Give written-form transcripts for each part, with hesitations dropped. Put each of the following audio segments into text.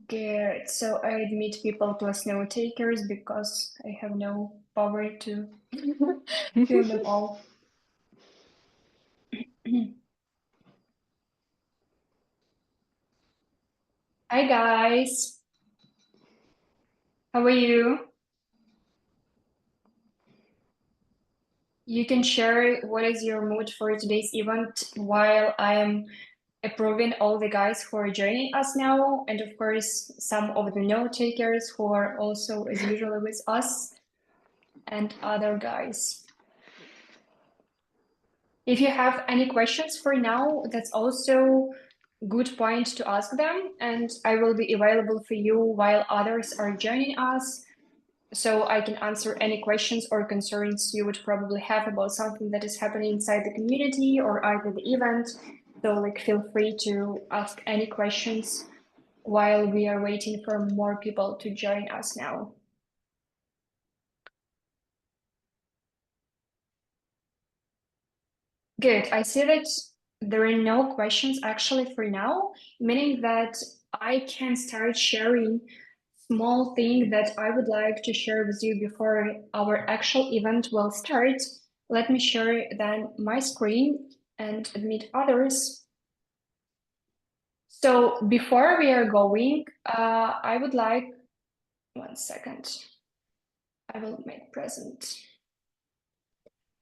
Good. So I admit people plus no takers because I have no power to fill them all. Hi guys, how are you? You can share what is your mood for today's event while I'm approving all the guys who are joining us now, and of course some of the note takers who are also as usual with us and other guys. If you have any questions for now, that's also good point to ask them, and I will be available for you while others are joining us, so I can answer any questions or concerns you would probably have about something that is happening inside the community or either the event. So like feel free to ask any questions while we are waiting for more people to join us now. Good. I see that there are no questions actually for now, meaning that I can start sharing small thing that I would like to share with you before our actual event will start. Let me share then my screen and admit others. So before we are going, I would like, 1 second, I will make present.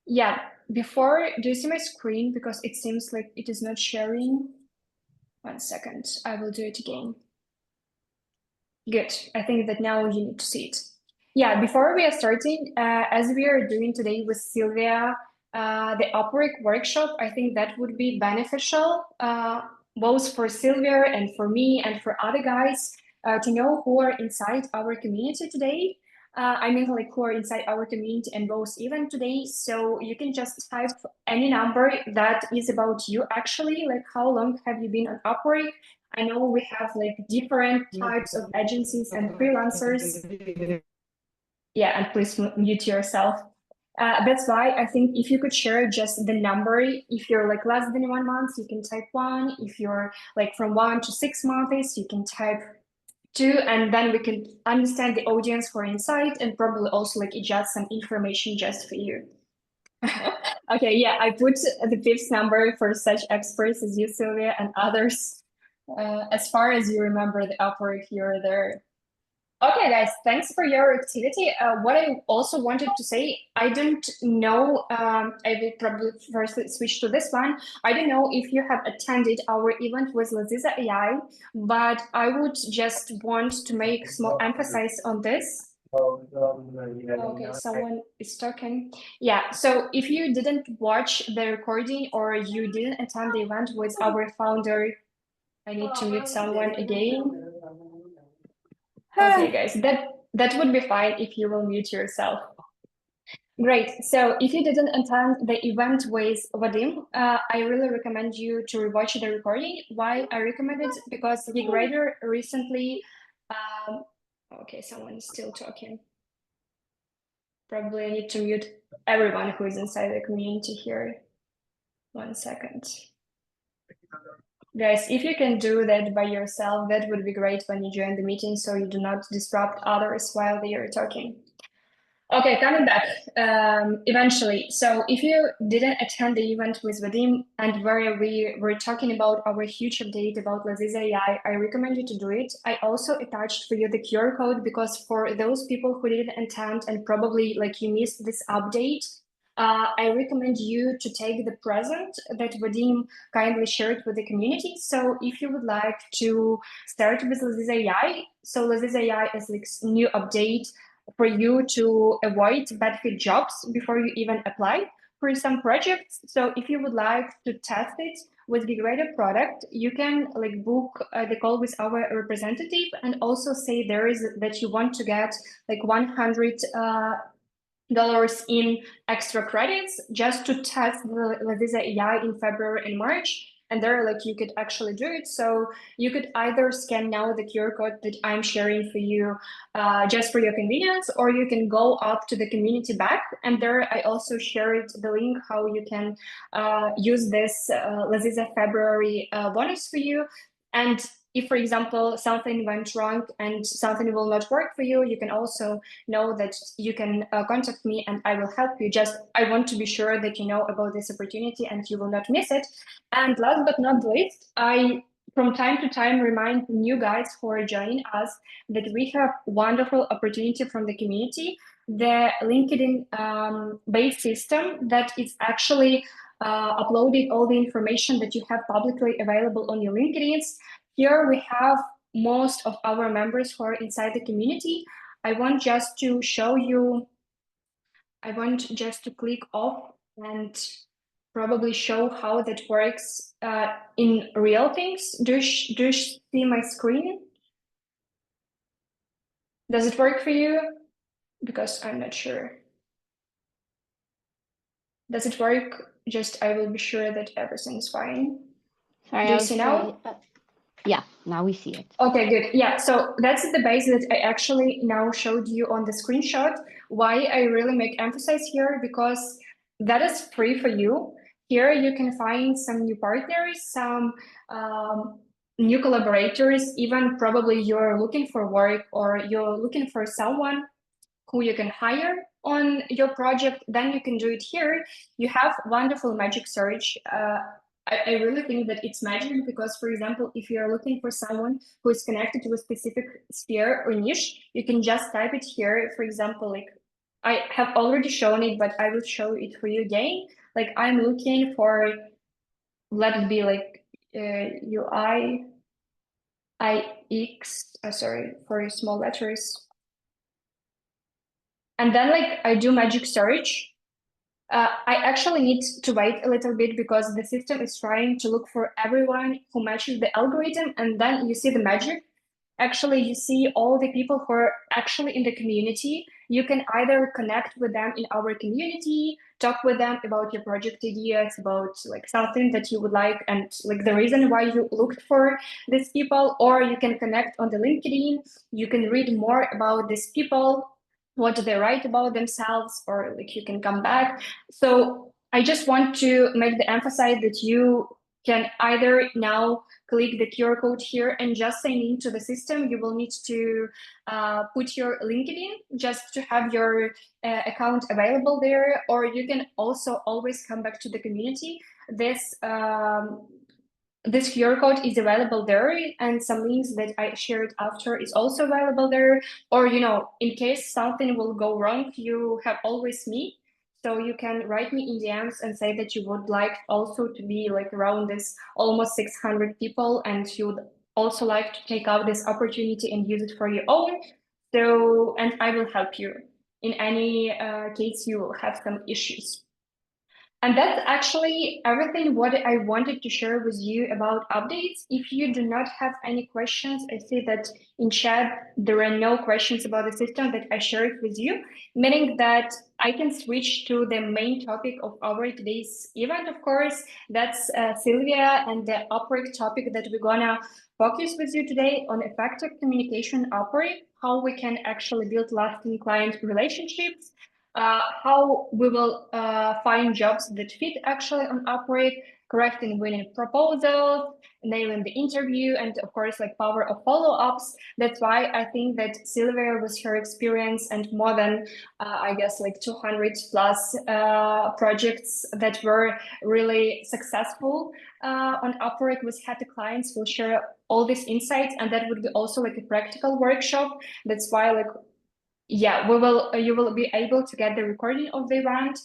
Yeah, before, do you see my screen? Because it seems like it is not sharing. 1 second, I will do it again. Good, I think that now you need to see it. Yeah, before we are starting, as we are doing today with Sílvia, the Upwork workshop, I think that would be beneficial, both for Sílvia and for me and for other guys, to know who are inside our community today. I mean, like who are inside our community and both event today. So you can just type any number that is about you actually, like how long have you been on Upwork? I know we have like different types of agencies and freelancers. Yeah, and please mute yourself. That's why I think if you could share just the number, if you're like less than 1 month, you can type 1. If you're like from 1 to 6 months, you can type 2, and then we can understand the audience for insight and probably also like adjust some information just for you. Okay, yeah, I put the fifth number for such experts as you, Sílvia, and others. As far as you remember the Upwork, you're there. Okay, guys, thanks for your activity. What I also wanted to say, I don't know, I will probably first switch to this one. I don't know if you have attended our event with Laziza AI, but I would just want to make small emphasis on this. Okay, someone is talking. Yeah, so if you didn't watch the recording or you didn't attend the event with our founder, I need to mute someone again. Okay, guys, that would be fine if you will mute yourself. Great. So if you didn't attend the event with Vadim, I really recommend you to rewatch the recording. Why I recommend it? Because GigRider recently, okay, someone is still talking. Probably I need to mute everyone who is inside the community here. 1 second. Guys, if you can do that by yourself, that would be great when you join the meeting so you do not disrupt others while they are talking. Okay, coming back, eventually. So if you didn't attend the event with Vadim and where we were talking about our huge update about Laziza AI, I recommend you to do it. I also attached for you the QR code because for those people who didn't attend and probably like you missed this update, I recommend you to take the present that Vadim kindly shared with the community. So if you would like to start with Laziza AI, so Laziza AI is like new update for you to avoid bad fit jobs before you even apply for some projects. So if you would like to test it with GigRider product, you can like book the call with our representative and also say there is that you want to get like 100 dollars in extra credits just to test the Laziza AI in February and March. And there, like, you could actually do it. So you could either scan now the QR code that I'm sharing for you just for your convenience, or you can go up to the community back. And there I also shared the link how you can use this Laziza February bonus for you. And if, for example, something went wrong and something will not work for you, you can also know that you can contact me and I will help you. Just I want to be sure that you know about this opportunity and you will not miss it. And last but not least, I from time to time remind new guys who are joining us that we have wonderful opportunity from the community, the LinkedIn based system that is actually uploading all the information that you have publicly available on your LinkedIn's. Here we have most of our members who are inside the community. I want just to show you, I want just to click off and probably show how that works in real things. Do you see my screen? Does it work for you? Because I'm not sure. Does it work? Just I will be sure that everything's fine. Sorry, Do you see now? Yeah, now we see it. Okay, good. Yeah, so that's the base that I actually now showed you on the screenshot. Why I really make emphasis here, because that is free for you. Here you can find some new partners, some new collaborators, even probably you're looking for work or you're looking for someone who you can hire on your project, then you can do it here. You have wonderful magic search. I really think that it's magic because, for example, if you're looking for someone who is connected to a specific sphere or niche, you can just type it here. For example, like I have already shown it, but I will show it for you again. Like I'm looking for, let it be like UI, IX, sorry, for small letters. And then like I do magic search. I actually need to wait a little bit because the system is trying to look for everyone who matches the algorithm, and then you see the magic. Actually, you see all the people who are actually in the community. You can either connect with them in our community, talk with them about your project ideas, about like something that you would like and like the reason why you looked for these people, or you can connect on the LinkedIn. You can read more about these people, what do they write about themselves, or like you can come back. So I just want to make the emphasize that you can either now click the QR code here and just sign into the system. You will need to put your LinkedIn just to have your account available there, or you can also always come back to the community. This QR code is available there, and some links that I shared after is also available there. Or, you know, in case something will go wrong, you have always me. So you can write me in DMs and say that you would like also to be like around this almost 600 people, and you would also like to take out this opportunity and use it for your own. So, and I will help you in any case you have some issues. And that's actually everything what I wanted to share with you about updates. If you do not have any questions, I see that in chat there are no questions about the system that I shared with you, meaning that I can switch to the main topic of our today's event. Of course, that's Sílvia and the Upwork topic that we're gonna focus with you today on effective communication Upwork, how we can actually build lasting client relationships, how we will find jobs that fit actually on Upwork, correcting winning proposals, nailing the interview, and of course, like power of follow-ups. That's why I think that Sílvia, with her experience and more than, I guess, like 200 plus projects that were really successful on Upwork with happy clients, will share all these insights, and that would be also like a practical workshop. That's why like yeah, you will be able to get the recording of the event.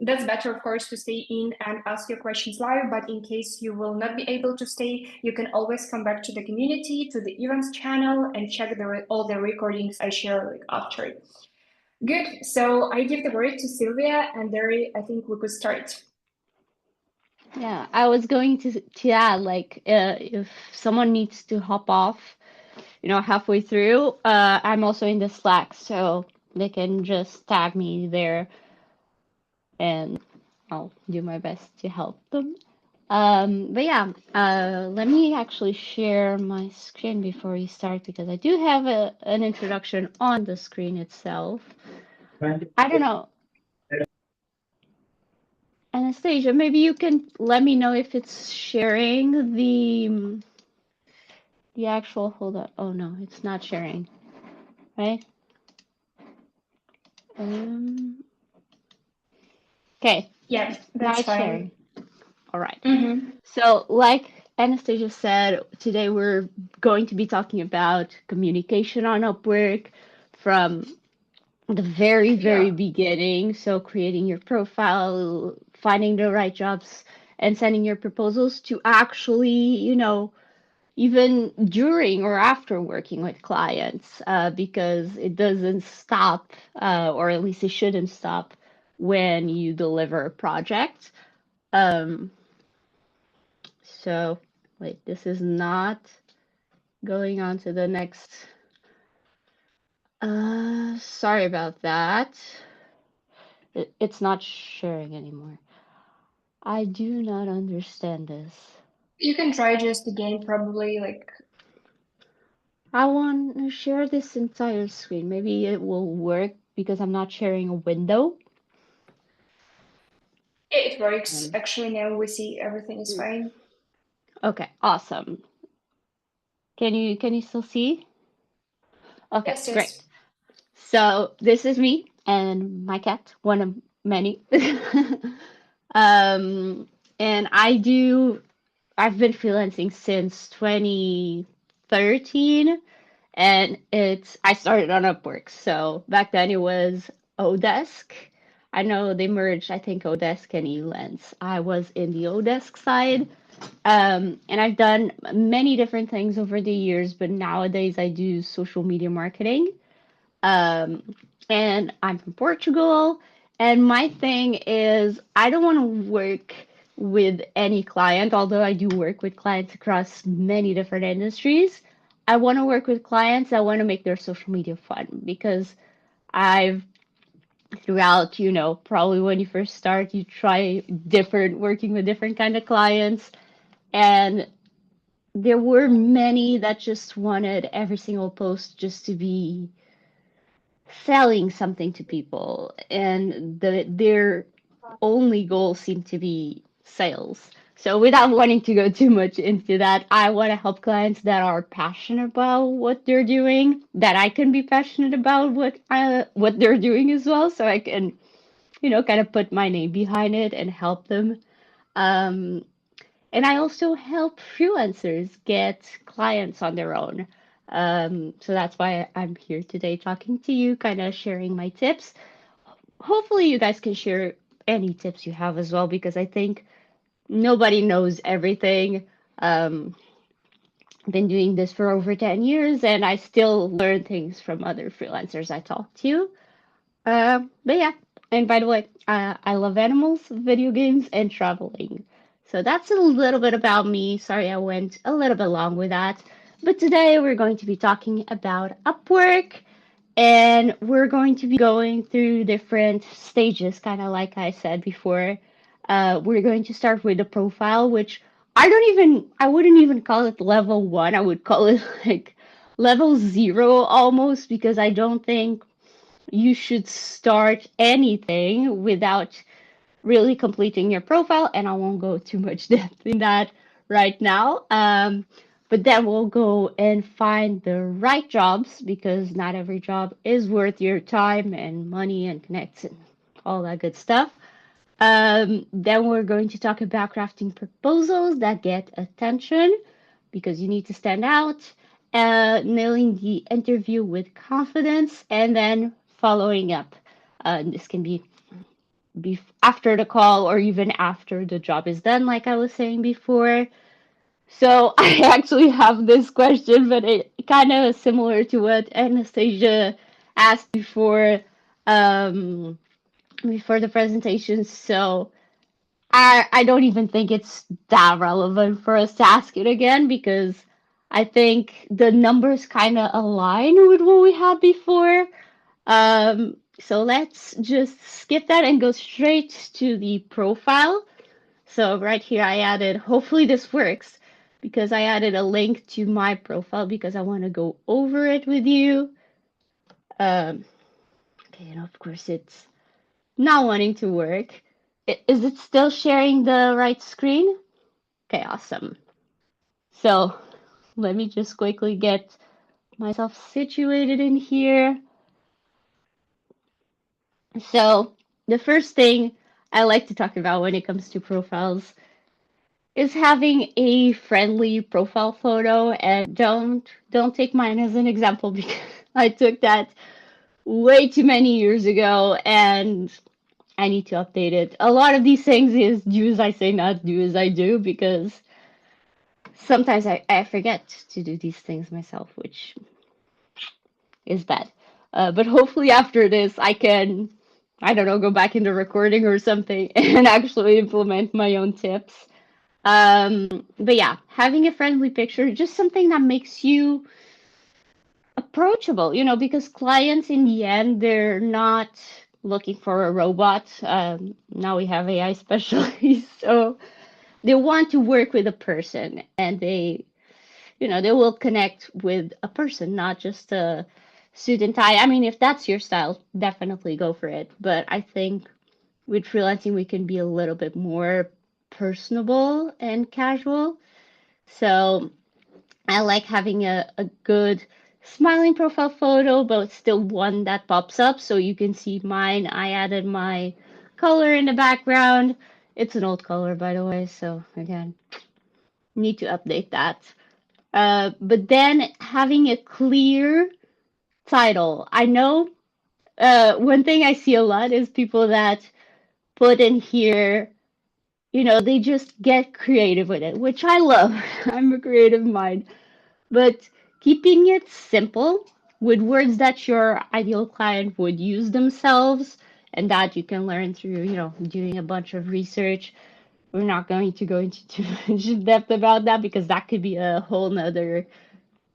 That's better, of course, to stay in and ask your questions live, but in case you will not be able to stay, you can always come back to the community, to the events channel, and check all the recordings I share like after. Good, so I give the word to Sílvia, and there I think we could start. Yeah, I was going to add, like, if someone needs to hop off, halfway through, I'm also in the Slack, so they can just tag me there, and I'll do my best to help them. But yeah, let me actually share my screen before we start, because I do have an introduction on the screen itself. I don't know. Anastasia, maybe you can let me know if it's sharing the actual, hold on. Oh no, it's not sharing, right? Um, okay, Yeah, now that's it's fine. sharing. All right. Mm-hmm. So, like Anastasia said, today we're going to be talking about communication on Upwork from the very, very Yeah. beginning. So, creating your profile, finding the right jobs, and sending your proposals to actually, even during or after working with clients, because it doesn't stop, or at least it shouldn't stop when you deliver a project. Um, so, wait, this is not going on to the next. Sorry about that. It's not sharing anymore. I do not understand this. You can try just again, probably like I want to share this entire screen. Maybe it will work because I'm not sharing a window. it works. Um, Actually, now we see everything is fine. okay, awesome. Can you still see? Okay, Yes, great. yes. So this is me and my cat, one of many. um, and I've been freelancing since 2013, and I started on Upwork. So back then it was Odesk. I know they merged, I think, Odesk and Elance. I was in the Odesk side, and I've done many different things over the years, but nowadays I do social media marketing. Um, and I'm from Portugal. And my thing is, I don't want to work with any client, although I do work with clients across many different industries. I want to work with clients that want to make their social media fun because I've throughout, probably when you first start, you try different working with different kind of clients, and there were many that just wanted every single post just to be selling something to people, and their only goal seemed to be sales. So without wanting to go too much into that, I want to help clients that are passionate about what they're doing, that I can be passionate about what they're doing as well, so I can, kind of put my name behind it and help them. Um, and I also help freelancers get clients on their own. So that's why I'm here today talking to you, kind of sharing my tips. Hopefully, you guys can share any tips you have as well, because I think nobody knows everything. Um, been doing this for over 10 years, and I still learn things from other freelancers I talk to. But yeah, and by the way, I love animals, video games, and traveling. So that's a little bit about me. Sorry I went a little bit long with that. But today we're going to be talking about Upwork, and we're going to be going through different stages, kind of like I said before. We're going to start with the profile, which I wouldn't even call it level one. I would call it like level zero almost, because I don't think you should start anything without really completing your profile, and I won't go too much depth in that right now. But then we'll go and find the right jobs, because not every job is worth your time and money and connects and all that good stuff. Then we're going to talk about crafting proposals that get attention, because you need to stand out, nailing the interview with confidence, and then following up. This can be after the call or even after the job is done, like I was saying before. So I actually have this question, but it kind of similar to what Anastasia asked um, before the presentation. So I don't even think it's that relevant for us to ask it again, because I think the numbers kind of align with what we had before. So let's just skip that and go straight to the profile. So right here I added, hopefully this works, because I added a link to my profile because I want to go over it with you. Um, okay, and of course it's not wanting to work. Is it still sharing the right screen? Okay, awesome. So Let me just quickly get myself situated in here. So, the first thing I like to talk about when it comes to profiles is having a friendly profile photo, and don't take mine as an example because I took that way too many years ago and I need to update it. A lot of these things is do as I say, not do as I do, because sometimes I forget to do these things myself, which is bad. But hopefully after this, I can, I don't know, go back into recording or something and actually implement my own tips. But yeah, having a friendly picture, just something that makes you approachable, because clients in the end, they're not looking for a robot. Now we have AI specialists, so they want to work with a person and they will connect with a person, not just a suit and tie. I mean, if that's your style, definitely go for it. But I think with freelancing, we can be a little bit more personable and casual. So I like having a good smiling profile photo, but still one that pops up so you can see mine. I added my color in the background. It's an old color, by the way, so again, need to update that. But then having a clear title. I know one thing I see a lot is people that put in here, they just get creative with it, which I love. I'm a creative mind. But keeping it simple with words that your ideal client would use themselves and that you can learn through, doing a bunch of research. We're not going to go into too much depth about that because that could be a whole nother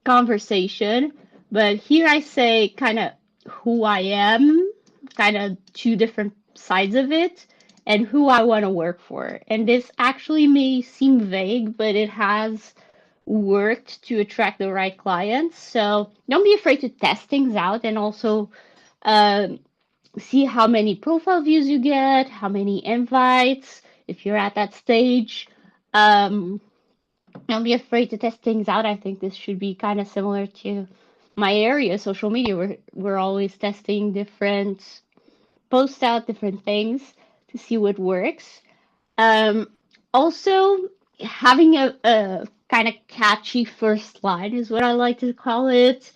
conversation. But here I say kind of who I am, kind of two different sides of it, and who I want to work for. And this actually may seem vague, but it has worked to attract the right clients. So don't be afraid to test things out and also um, see how many profile views you get, how many invites, if you're at that stage. Um, don't be afraid to test things out. I think this should be kind of similar to my area, social media. We're always testing different posts out, different things to see what works. Um, Also, having a kind of catchy first line is what I like to call it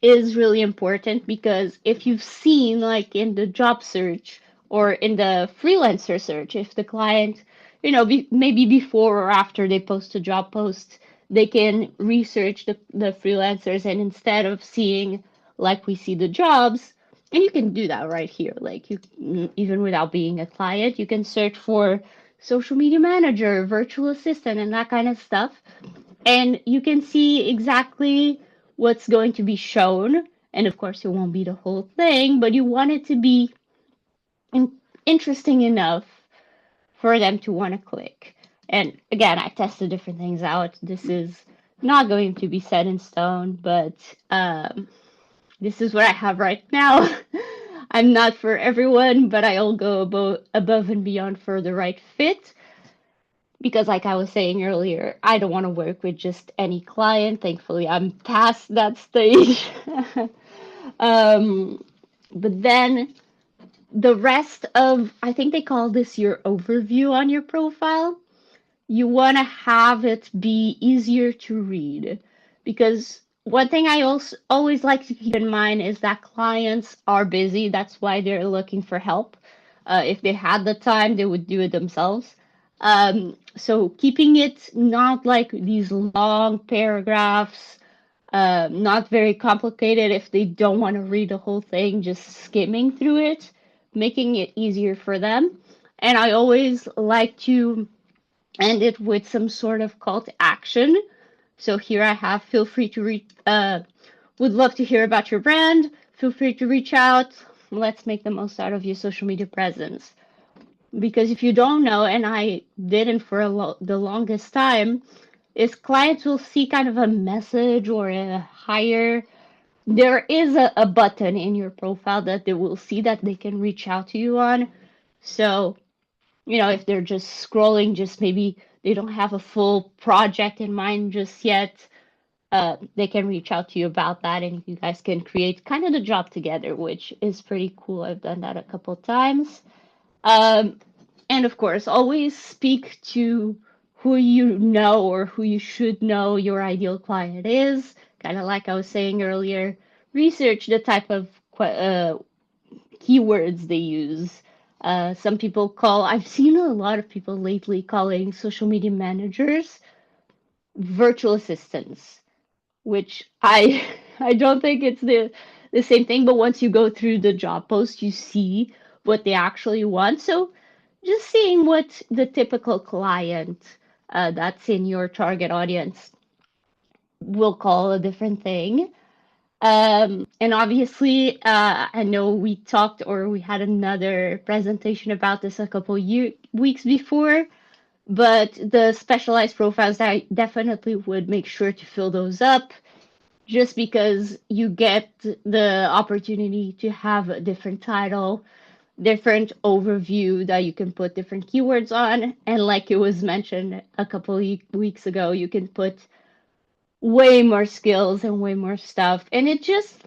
is really important because if you've seen like in the job search or in the freelancer search, if the client, maybe before or after they post a job post, they can research the freelancers and instead of seeing like we see the jobs, and you can do that right here, like you even without being a client, you can search for social media manager, virtual assistant, and that kind of stuff and you can see exactly what's going to be shown. And of course, it won't be the whole thing, but you want it to be interesting enough for them to want to click. And again, I tested different things out. This is not going to be set in stone, but this is what I have right now. I'm not for everyone, but I'll go above and beyond for the right fit because like I was saying earlier, I don't want to work with just any client. Thankfully, I'm past that stage. um, but then the rest of, I think they call this your overview on your profile. You want to have it be easier to read because one thing I also always like to keep in mind is that clients are busy. That's why they're looking for help. If they had the time, they would do it themselves. So keeping it not like these long paragraphs, not very complicated if they don't want to read the whole thing, just skimming through it, making it easier for them. And I always like to end it with some sort of call to action. So here I have, feel free to reach, would love to hear about your brand. Feel free to reach out. Let's make the most out of your social media presence. Because if you don't know, and I didn't for the longest time, is clients will see kind of a message or a higher. There is a button in your profile that they will see that they can reach out to you on. So if they're just scrolling, just maybe they don't have a full project in mind just yet, they can reach out to you about that, and you guys can create kind of the job together, which is pretty cool. I've done that a couple times. Um, and of course, always speak to who you know or who you should know your ideal client is. Kind of like I was saying earlier, research the type of keywords they use. Some people I've seen a lot of people lately calling social media managers virtual assistants, which I don't think it's the same thing, but once you go through the job post, you see what they actually want. So just seeing what the typical client that's in your target audience will call a different thing. And obviously, I know we talked or we had another presentation about this a couple weeks before, but the specialized profiles, I definitely would make sure to fill those up just because you get the opportunity to have a different title, different overview that you can put different keywords on. And like it was mentioned a couple weeks ago, you can put way more skills and way more stuff. And it just,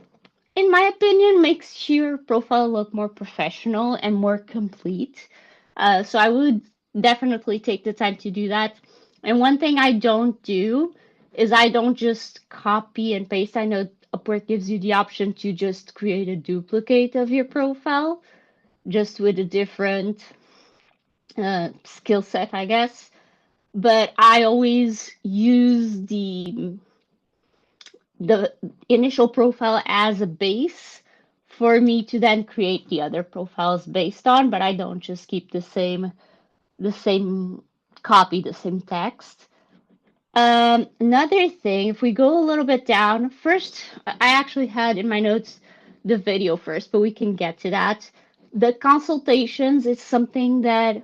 in my opinion, makes your profile look more professional and more complete. So I would definitely take the time to do that. And one thing I don't do is I don't just copy and paste. I know Upwork gives you the option to just create a duplicate of your profile, just with a different skill set, I guess. But I always use the initial profile as a base for me to then create the other profiles based on, but I don't just keep the same copy, the same text. Another thing, if we go a little bit down, first, I actually had in my notes the video first, but we can get to that. The consultations is something that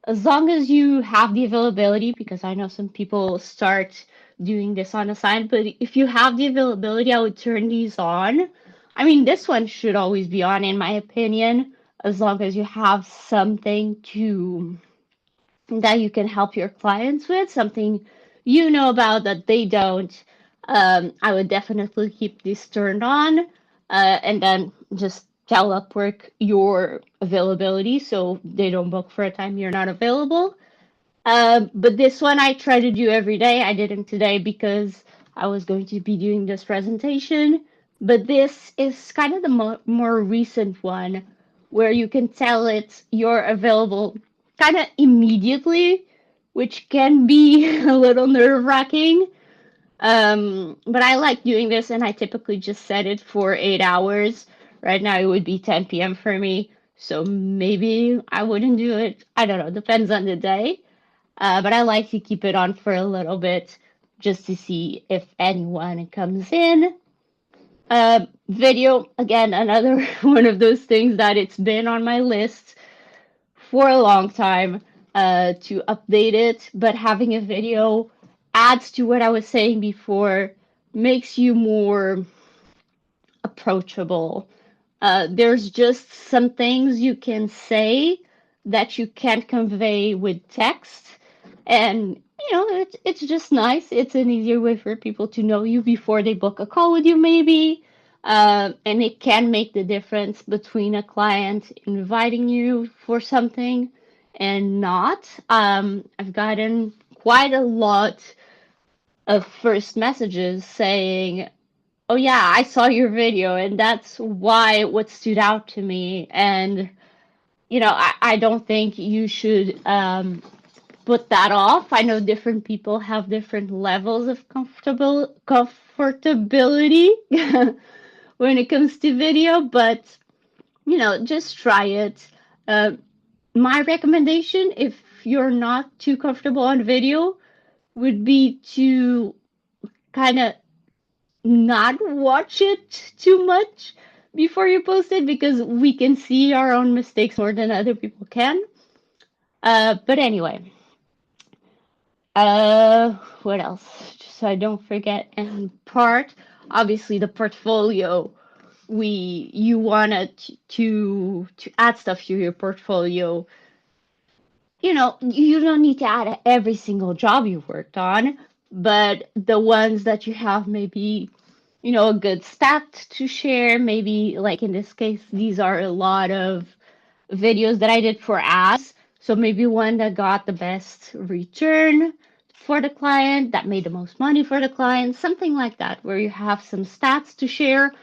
as long as you have the availability, because I know some people start doing this on the side, but if you have the availability, I would turn these on. I mean, this one should always be on, in my opinion, as long as you have something to that you can help your clients with, something you know about that they don't. I would definitely keep this turned on, and then just tell Upwork your availability so they don't book for a time you're not available. But this one I try to do every day. I didn't today because I was going to be doing this presentation. But this is kind of the more recent one where you can tell it you're available kind of immediately, which can be a little nerve-wracking. But I like doing this, and I typically just set it for 8 hours. Right now, it would be 10 p.m. for me, so maybe I wouldn't do it. I don't know, depends on the day. But I like to keep it on for a little bit just to see if anyone comes in. Video, again, another one of those things that it's been on my list for a long time to update it, but having a video adds to what I was saying before, makes you more approachable. There's just some things you can say that you can't convey with text. And, it's just nice. It's an easier way for people to know you before they book a call with you, maybe. And it can make the difference between a client inviting you for something and not. I've gotten quite a lot of first messages saying, oh yeah, I saw your video and that's why what stood out to me. And I don't think you should put that off. I know different people have different levels of comfortability when it comes to video, but just try it. Uh, my recommendation, if you're not too comfortable on video, would be to kind of not watch it too much before you post it because we can see our own mistakes more than other people can. But anyway, what else? Just so I don't forget any part. Obviously, the portfolio. You wanted to add stuff to your portfolio. You don't need to add every single job you worked on, but the ones that you have maybe, a good stat to share, maybe like in this case, these are a lot of videos that I did for ads. So maybe one that got the best return for the client, that made the most money for the client, something like that, where you have some stats to share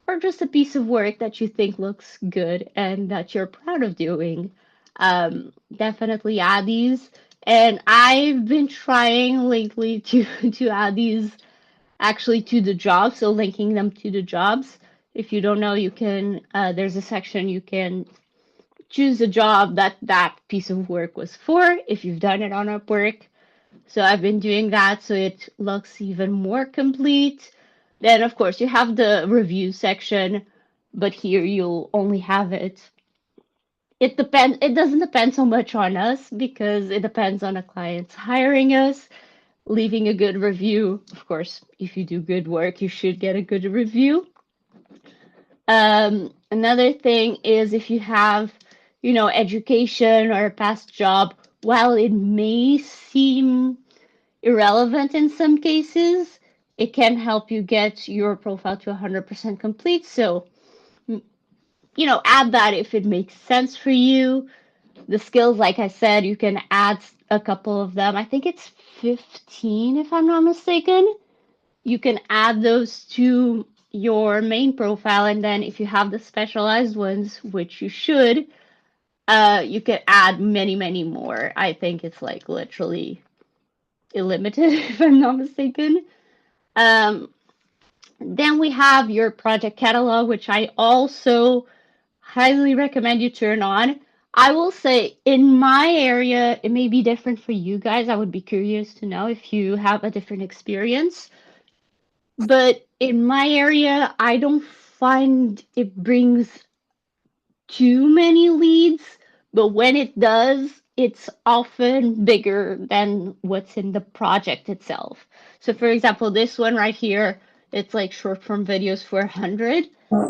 or just a piece of work that you think looks good and that you're proud of doing. Definitely add these. And I've been trying lately to to add these actually to the jobs, so linking them to the jobs. If you don't know, you can there's a section you can choose a job that that piece of work was for if you've done it on Upwork. So I've been doing that so it looks even more complete. Then, of course, you have the review section, but here you'll only have it. It depends. It doesn't depend so much on us because it depends on the clients hiring us, leaving a good review. Of course, if you do good work, you should get a good review. Another thing is if you have, education or a past job, while it may seem irrelevant in some cases, it can help you get your profile to 100% complete. So, add that if it makes sense for you. The skills, like I said, you can add a couple of them. I think it's 15, if I'm not mistaken. You can add those to your main profile, and then if you have the specialized ones, which you should, you can add many, many more. I think it's like literally illimited, if I'm not mistaken. Um, then we have your project catalog, which I also highly recommend you turn on. I will say in my area, it may be different for you guys. I would be curious to know if you have a different experience. But in my area, I don't find it brings too many leads, but when it does, it's often bigger than what's in the project itself. So, for example, this one right here, it's like short form videos for 100,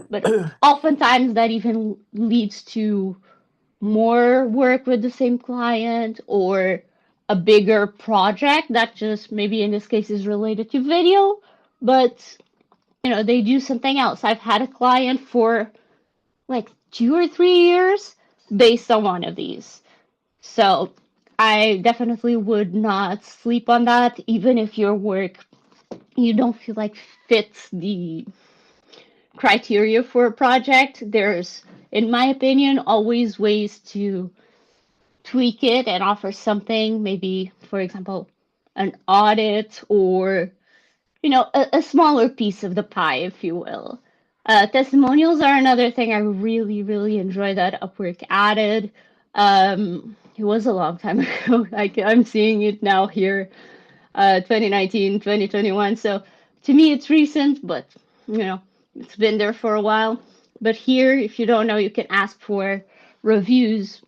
but oftentimes that even leads to more work with the same client or a bigger project that just maybe in this case is related to video, but they do something else. I've had a client for like 2 or 3 years based on one of these. So I definitely would not sleep on that, even if your work you don't feel like fits the criteria for a project. There's, in my opinion, always ways to tweak it and offer something, maybe, for example, an audit or a smaller piece of the pie, if you will. Testimonials are another thing I really, really enjoy that Upwork added. It was a long time ago. I'm seeing it now here, 2019, 2021. So to me, it's recent, but it's been there for a while. But here, if you don't know, you can ask for reviews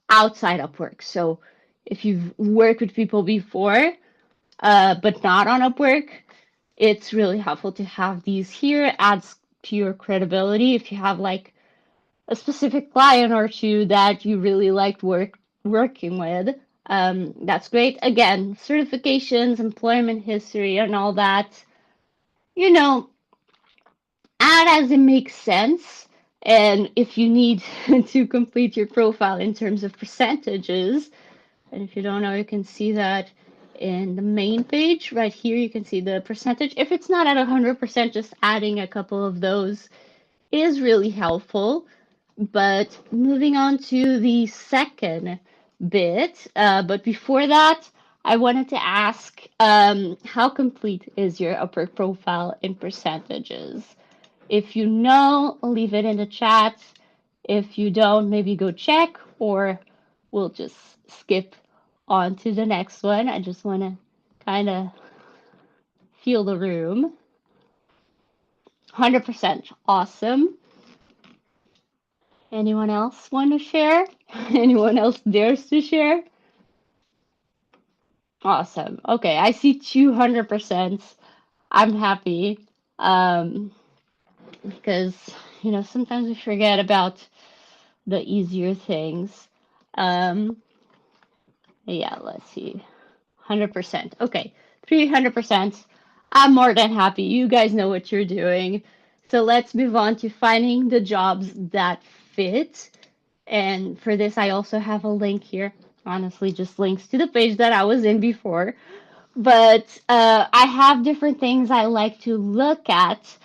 outside Upwork. So if you've worked with people before, but not on Upwork, it's really helpful to have these here. It adds to your credibility if you have like a specific client or two that you really liked working with. That's great. Again, certifications, employment history, and all that. You know, add as it makes sense. And if you need to complete your profile in terms of percentages, and if you don't know, you can see that in the main page right here. You can see the percentage. If it's not at 100%, just adding a couple of those is really helpful. But moving on to the second bit, but before that, I wanted to ask how complete is your upper profile in percentages? If you know, leave it in the chat. If you don't, maybe go check, or we'll just skip on to the next one. I just want to kind of feel the room. 100% awesome. Anyone else want to share? Anyone else dares to share? Awesome. Okay, I see 200%. I'm happy because, sometimes we forget about the easier things. Yeah, let's see. 100%. Okay, 300%. I'm more than happy. You guys know what you're doing. So let's move on to finding the jobs that fit. And for this, I also have a link here. Honestly, just links to the page that I was in before. But I have different things I like to look at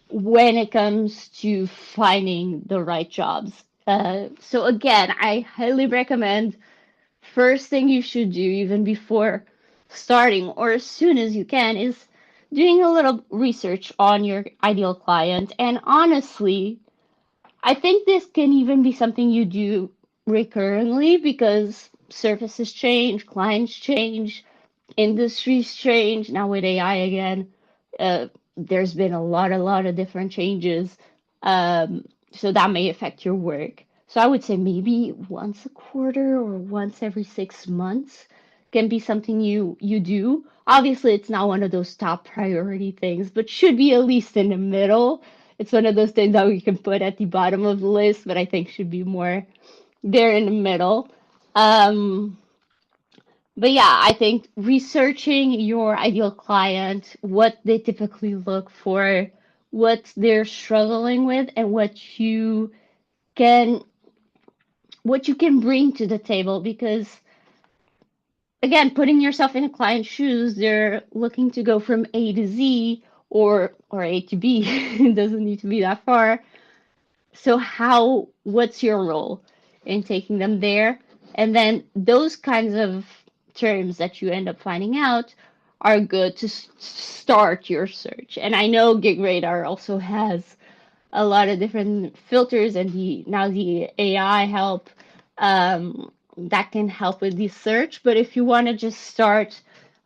when it comes to finding the right jobs. So again, I highly recommend first thing you should do even before starting or as soon as you can is doing a little research on your ideal client. And honestly, I think this can even be something you do recurrently because services change, clients change, industries change. Now with AI again, uh, there's been a lot of different changes. Um, so that may affect your work. So I would say maybe once a quarter or once every 6 months can be something you do. Obviously, it's not one of those top priority things, but should be at least in the middle. It's one of those things that we can put at the bottom of the list, but I think should be more there in the middle. Um, but yeah, I think researching your ideal client, what they typically look for, what they're struggling with, and can what you can bring to the table because again, putting yourself in a client's shoes, they're looking to go from A to Z or A to B. It doesn't need to be that far. So what's your role in taking them there? And then those kinds of terms that you end up finding out are good to start your search. And I know Gig Radar also has a lot of different filters and the AI help that can help with the search. But if you want to just start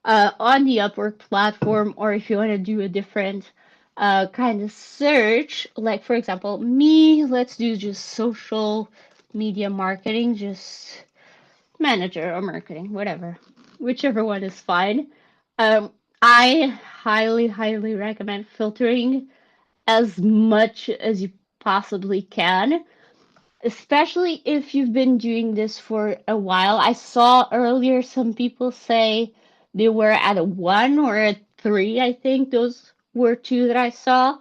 on the Upwork platform, or if you want to do a different kind of search, like for example, me, let's do just social media marketing, just manager or marketing, whatever, whichever one is fine. Um, I highly recommend filtering as much as you possibly can, especially if you've been doing this for a while. I saw earlier some people say they were at a 1 or a 3, I think those were two that I saw.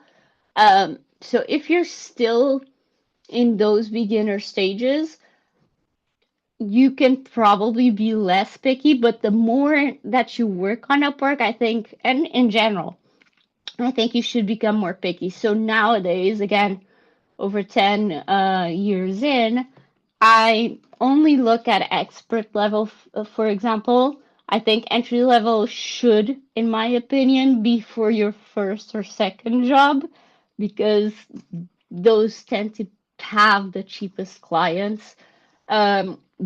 So if you're still in those beginner stages, you can probably be less picky, but the more that you work on Upwork, I think, and in general, I think you should become more picky. So nowadays, again, over 10 years in, I only look at expert level, for example. I think entry level should, in my opinion, be for your first or second job because those tend to have the cheapest clients.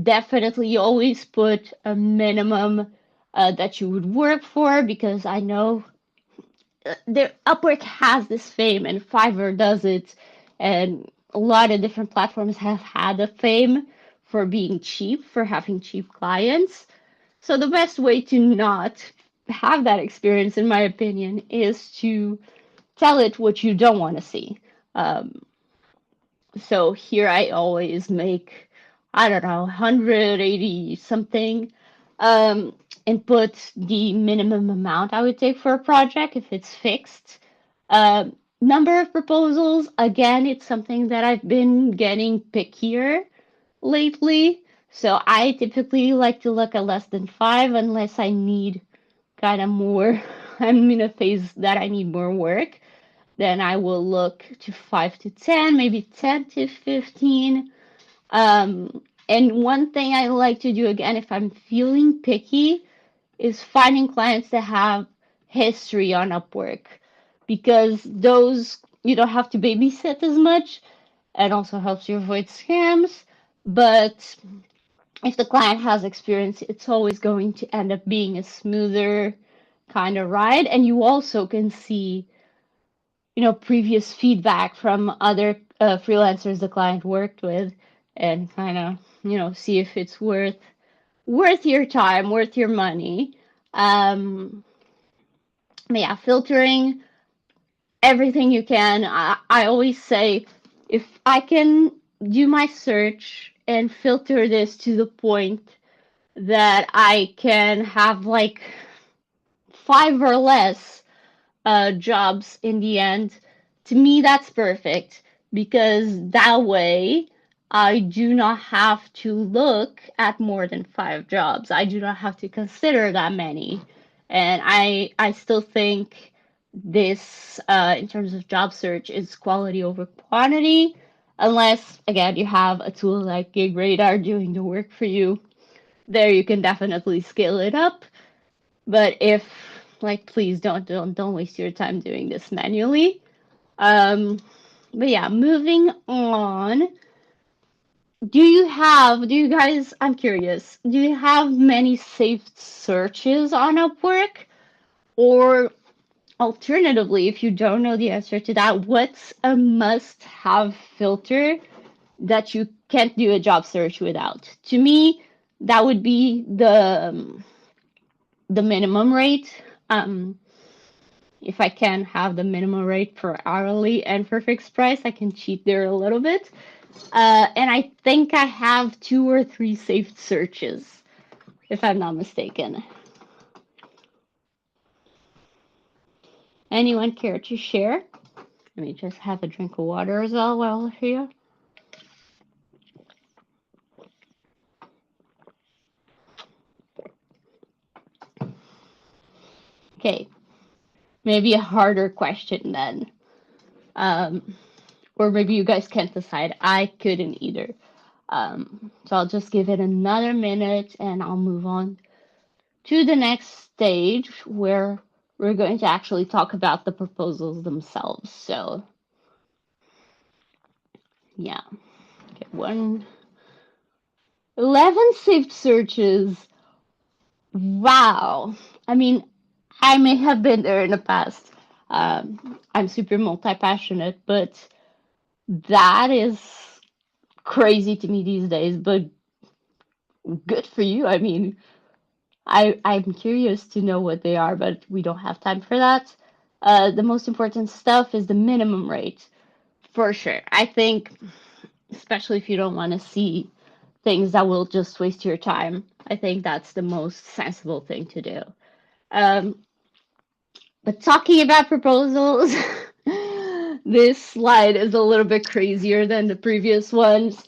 Definitely, you always put a minimum that you would work for because I know the Upwork has this fame and Fiverr does it, and a lot of different platforms have had a fame for being cheap, for having cheap clients. So the best way to not have that experience, in my opinion, is to tell it what you don't want to see. Um, so here I always make, I don't know, 180 something, and put the minimum amount I would take for a project if it's fixed. Number of proposals, again, it's something that I've been getting pickier lately. So I typically like to look at less than five unless I need kind of more. I'm in a phase that I need more work. Then I will look to 5 to 10, maybe 10 to 15. And one thing I like to do again, if I'm feeling picky, is finding clients that have history on Upwork because those you don't have to babysit as much and also helps you avoid scams. But if the client has experience, it's always going to end up being a smoother kind of ride. And you also can see previous feedback from other freelancers the client worked with and kind of see if it's worth your time, worth your money. But yeah, filtering everything you can. I always say if I can do my search and filter this to the point that I can have like 5 or less jobs in the end, to me, that's perfect because that way I do not have to look at more than 5 jobs. I do not have to consider that many. And I still think this, in terms of job search, is quality over quantity, unless, again, you have a tool like Gig Radar doing the work for you. There you can definitely scale it up. But if, like, please don't waste your time doing this manually. Um, but yeah, moving on. Do you guys, I'm curious, do you have many saved searches on Upwork? Or alternatively, if you don't know the answer to that, what's a must have filter that you can't do a job search without? To me, that would be the minimum rate. Um, if I can have the minimum rate for hourly and for fixed price, I can cheat there a little bit. And I think I have 2 or 3 saved searches, if I'm not mistaken. Anyone care to share? Let me just have a drink of water as well while we're here. Okay, maybe a harder question then. Um, or maybe you guys can't decide. I couldn't either. So I'll just give it another minute and I'll move on to the next stage where we're going to actually talk about the proposals themselves. So, yeah. Okay, 11 saved searches. Wow. I mean, I may have been there in the past. I'm super multi-passionate, but that is crazy to me these days, but good for you. I mean, I'm curious to know what they are, but we don't have time for that. The most important stuff is the minimum rate, for sure. I think, especially if you don't want to see things that will just waste your time, I think that's the most sensible thing to do. Um, but talking about proposals, this slide is a little bit crazier than the previous ones.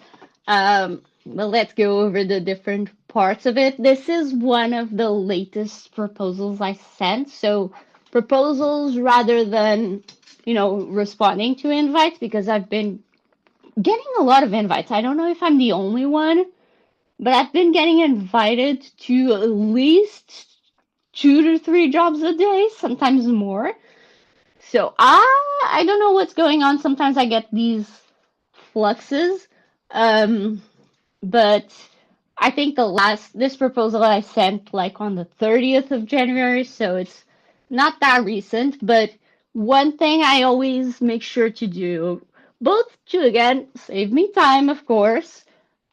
But let's go over the different parts of it. This is one of the latest proposals I sent. So proposals rather than, responding to invites, because I've been getting a lot of invites. I don't know if I'm the only one, but I've been getting invited to at least 2 to 3 jobs a day, sometimes more. So I don't know what's going on. Sometimes I get these fluxes. Um, but I think this proposal I sent like on the 30th of January, so it's not that recent. But one thing I always make sure to do, both to again save me time, of course,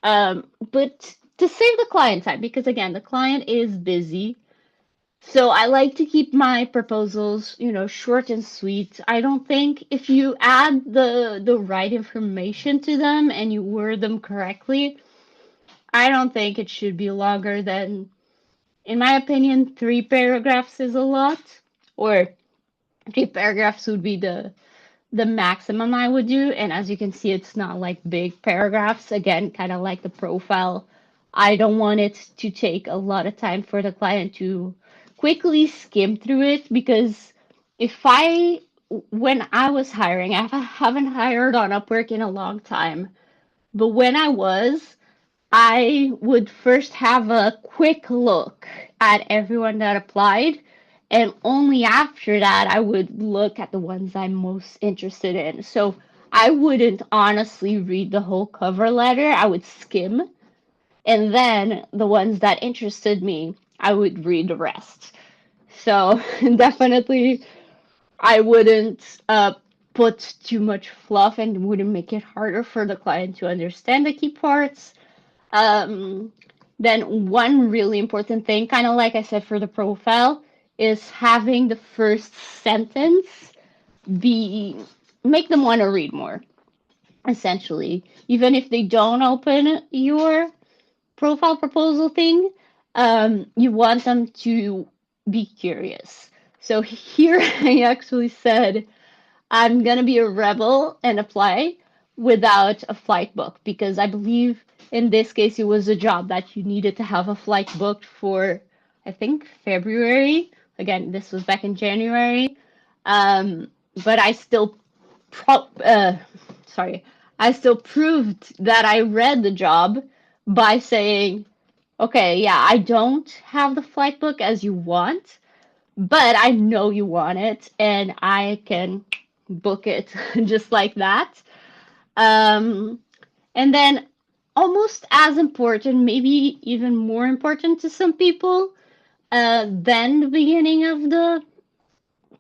but to save the client time, because again, the client is busy. So I like to keep my proposals, short and sweet. I don't think if you add the right information to them and you word them correctly, I don't think it should be longer than, in my opinion, 3 paragraphs is a lot, or 3 paragraphs would be the maximum I would do. And as you can see, it's not like big paragraphs. Again, kind of like the profile. I don't want it to take a lot of time for the client to quickly skim through it because when I was hiring, I haven't hired on Upwork in a long time, but when I would first have a quick look at everyone that applied, and only after that I would look at the ones I'm most interested in. So I wouldn't honestly read the whole cover letter, I would skim, and then the ones that interested me, I would read the rest. So definitely, I wouldn't put too much fluff and wouldn't make it harder for the client to understand the key parts. Um, then one really important thing, kind of like I said for the profile, is having the first sentence be make them want to read more. Essentially, even if they don't open your profile proposal thing, you want them to be curious. So here I actually said I'm gonna be a rebel and apply without a flight book because I believe in this case it was a job that you needed to have a flight booked for, I think, February. Again, this was back in January. But I still pro- uh, sorry, I still proved that I read the job by saying, okay, yeah, I don't have the flight book as you want, but I know you want it and I can book it just like that. Um, and then, almost as important, maybe even more important to some people than the beginning of the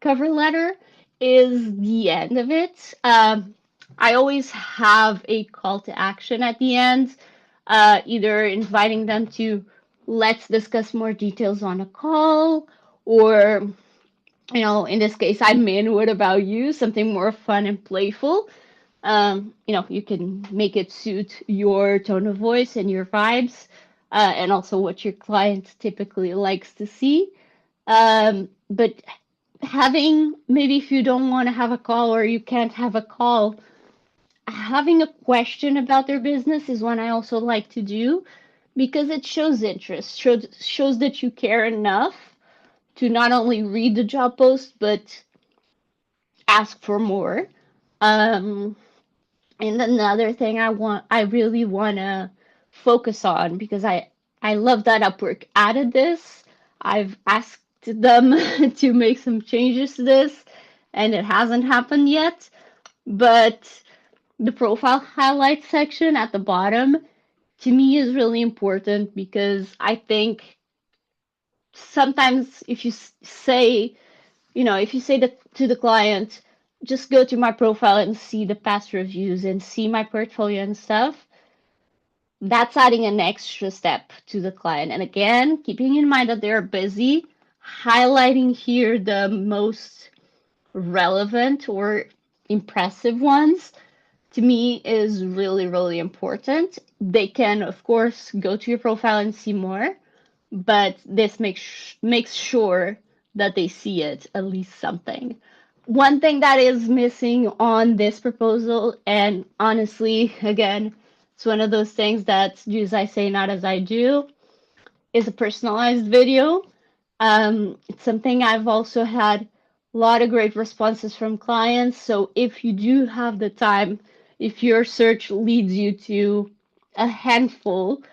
cover letter, is the end of it. I always have a call to action at the end, either inviting them to let's discuss more details on a call, or in this case, I'm in. What about you? Something more fun and playful. You can make it suit your tone of voice and your vibes, and also what your client typically likes to see. But having, maybe if you don't want to have a call or you can't have a call, having a question about their business is one I also like to do because it shows interest, shows that you care enough to not only read the job post, but ask for more. Um, and another thing I really want to focus on because I love that Upwork added this. I've asked them to make some changes to this, and it hasn't happened yet. But the profile highlight section at the bottom to me is really important because I think sometimes if you say if you say that to the client, just go to my profile and see the past reviews and see my portfolio and stuff, that's adding an extra step to the client. And again, keeping in mind that they're busy, highlighting here the most relevant or impressive ones to me is really, really important. They can, of course, go to your profile and see more, but this makes sure that they see it, at least something. One thing that is missing on this proposal, and honestly, again, it's one of those things that do as I say, not as I do, is a personalized video. It's something I've also had a lot of great responses from clients. So if you do have the time, if your search leads you to a handful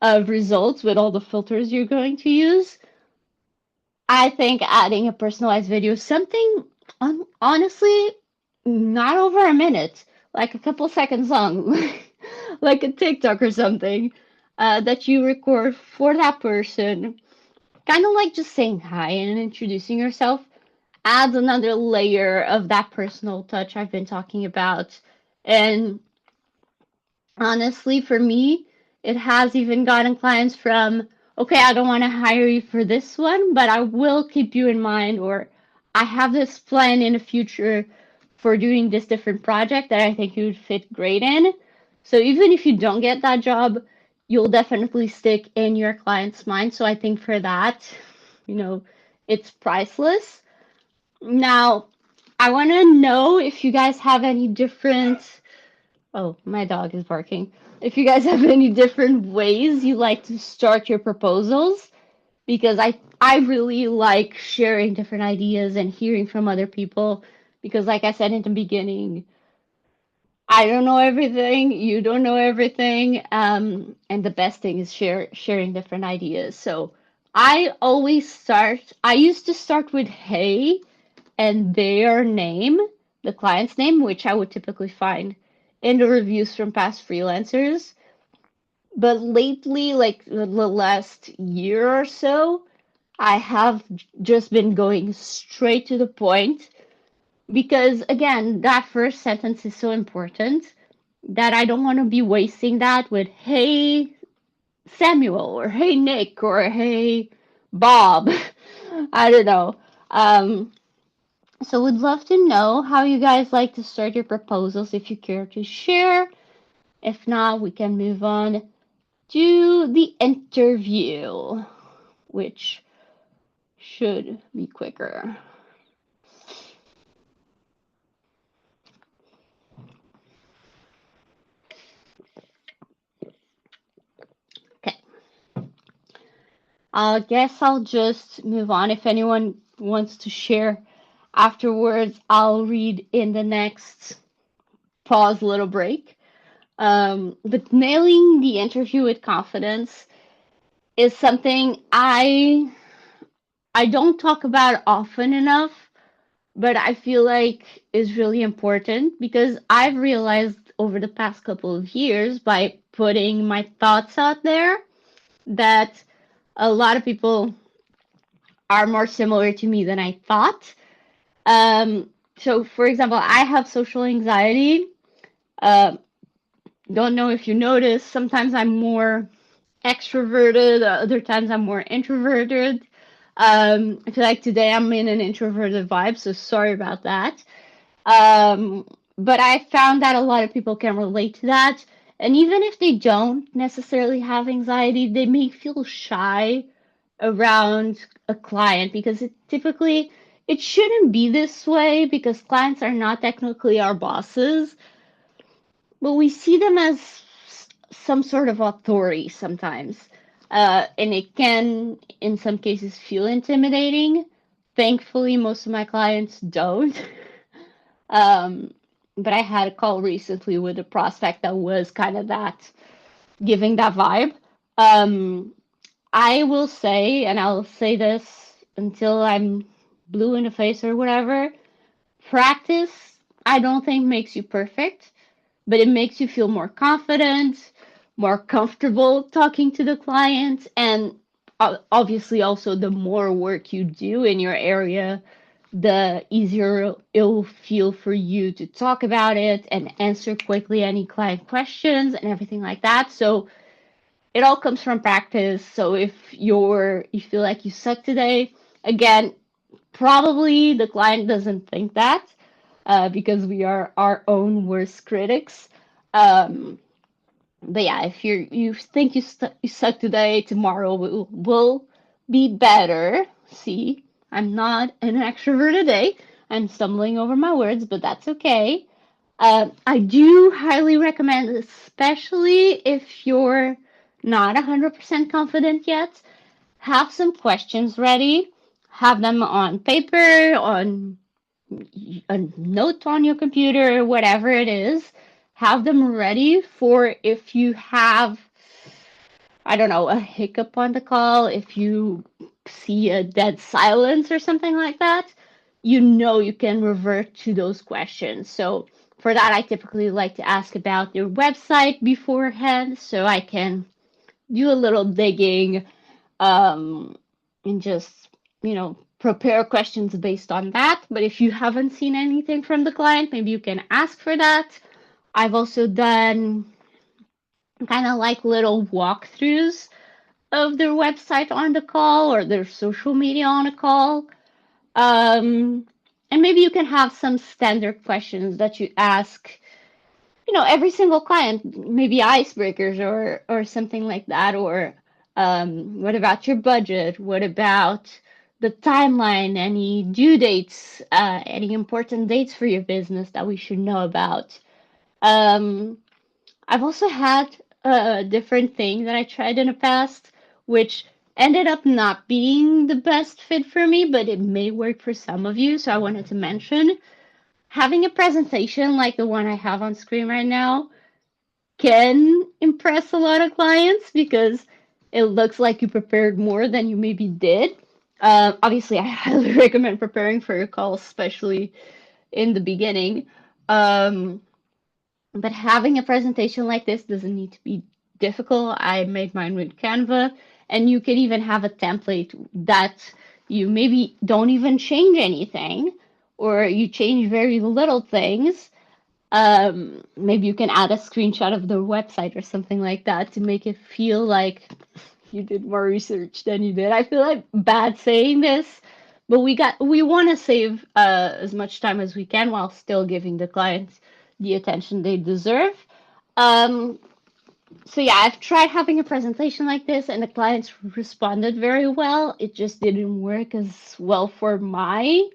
of results with all the filters you're going to use, I think adding a personalized video, something honestly not over a minute, like a couple seconds long, like a TikTok or something, that you record for that person, kind of like just saying hi and introducing yourself, adds another layer of that personal touch I've been talking about. And honestly, for me, it has even gotten clients from, okay, I don't want to hire you for this one, but I will keep you in mind, or I have this plan in the future for doing this different project that I think you would fit great in. So even if you don't get that job, you'll definitely stick in your client's mind. So I think for that, you know, it's priceless. Now, I want to know if you guys have any different. Oh, my dog is barking. If you guys have any different ways you like to start your proposals, because I really like sharing different ideas and hearing from other people, because like I said in the beginning, I don't know everything, you don't know everything, and the best thing is sharing different ideas. So I used to start with hey and their name, the client's name, which I would typically find in the reviews from past freelancers. But lately, like the last year or so, I have just been going straight to the point because, again, that first sentence is so important that I don't want to be wasting that with, hey, Samuel, or hey, Nick, or hey, Bob. I don't know. Um, So would love to know how you guys like to start your proposals if you care to share. If not, we can move on to the interview, which should be quicker. I guess I'll just move on. If anyone wants to share afterwards, I'll read in the next pause little break. But nailing the interview with confidence is something I don't talk about often enough, but I feel like is really important because I've realized over the past couple of years by putting my thoughts out there that a lot of people are more similar to me than I thought. So, for example, I have social anxiety. Uh, don't know if you notice, sometimes I'm more extroverted, other times I'm more introverted. I feel like today I'm in an introverted vibe, so sorry about that. But I found that a lot of people can relate to that. And even if they don't necessarily have anxiety, they may feel shy around a client because it shouldn't be this way because clients are not technically our bosses, but we see them as some sort of authority sometimes. And it can, in some cases, feel intimidating. Thankfully, most of my clients don't. Um, but I had a call recently with a prospect that was kind of that, giving that vibe. Um, I will say, and I'll say this until I'm blue in the face or whatever, practice, I don't think makes you perfect, but it makes you feel more confident, more comfortable talking to the client, and obviously also the more work you do in your area, the easier it'll feel for you to talk about it and answer quickly any client questions and everything like that. So it all comes from practice. So if you feel like you suck today, again, probably the client doesn't think that because we are our own worst critics. Um, but yeah, if you think you suck today, tomorrow will be better. See, I'm not an extrovert today. I'm stumbling over my words, but that's okay. I do highly recommend, especially if you're not 100% confident yet, have some questions ready. Have them on paper, on a note on your computer, whatever it is. Have them ready for if you have, I don't know, a hiccup on the call, if you see a dead silence or something like that, you know you can revert to those questions. So for that, I typically like to ask about their website beforehand so I can do a little digging um, and just, prepare questions based on that. But if you haven't seen anything from the client, maybe you can ask for that. I've also done kind of like little walkthroughs of their website on the call or their social media on a call. And maybe you can have some standard questions that you ask, every single client, maybe icebreakers or something like that. Or what about your budget? What about the timeline? Any due dates? Any important dates for your business that we should know about? Um, I've also had a different thing that I tried in the past, which ended up not being the best fit for me, but it may work for some of you. So I wanted to mention having a presentation like the one I have on screen right now can impress a lot of clients because it looks like you prepared more than you maybe did. Obviously, I highly recommend preparing for your calls, especially in the beginning. Um, but having a presentation like this doesn't need to be difficult. I made mine with Canva, and you can even have a template that you maybe don't even change anything, or you change very little things. Maybe you can add a screenshot of their website or something like that to make it feel like you did more research than you did. I feel like bad saying this, but we want to save as much time as we can while still giving the clients the attention they deserve. Um, so yeah, I've tried having a presentation like this, and the clients responded very well. It just didn't work as well for my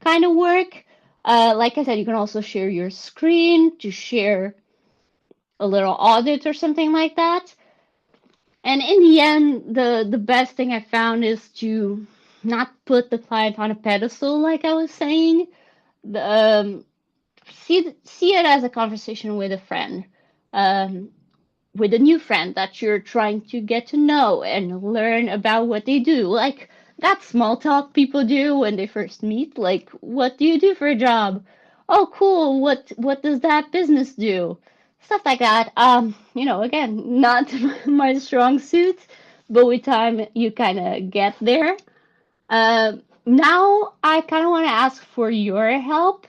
kind of work. Like I said, you can also share your screen to share a little audit or something like that. And in the end, the best thing I found is to not put the client on a pedestal, like I was saying. The, see it as a conversation with a friend. Um, with a new friend that you're trying to get to know and learn about what they do. Like that small talk people do when they first meet. Like, what do you do for a job? Oh, cool. What does that business do? Stuff like that. Again, not my strong suit, but with time you kind of get there. Now I kind of want to ask for your help.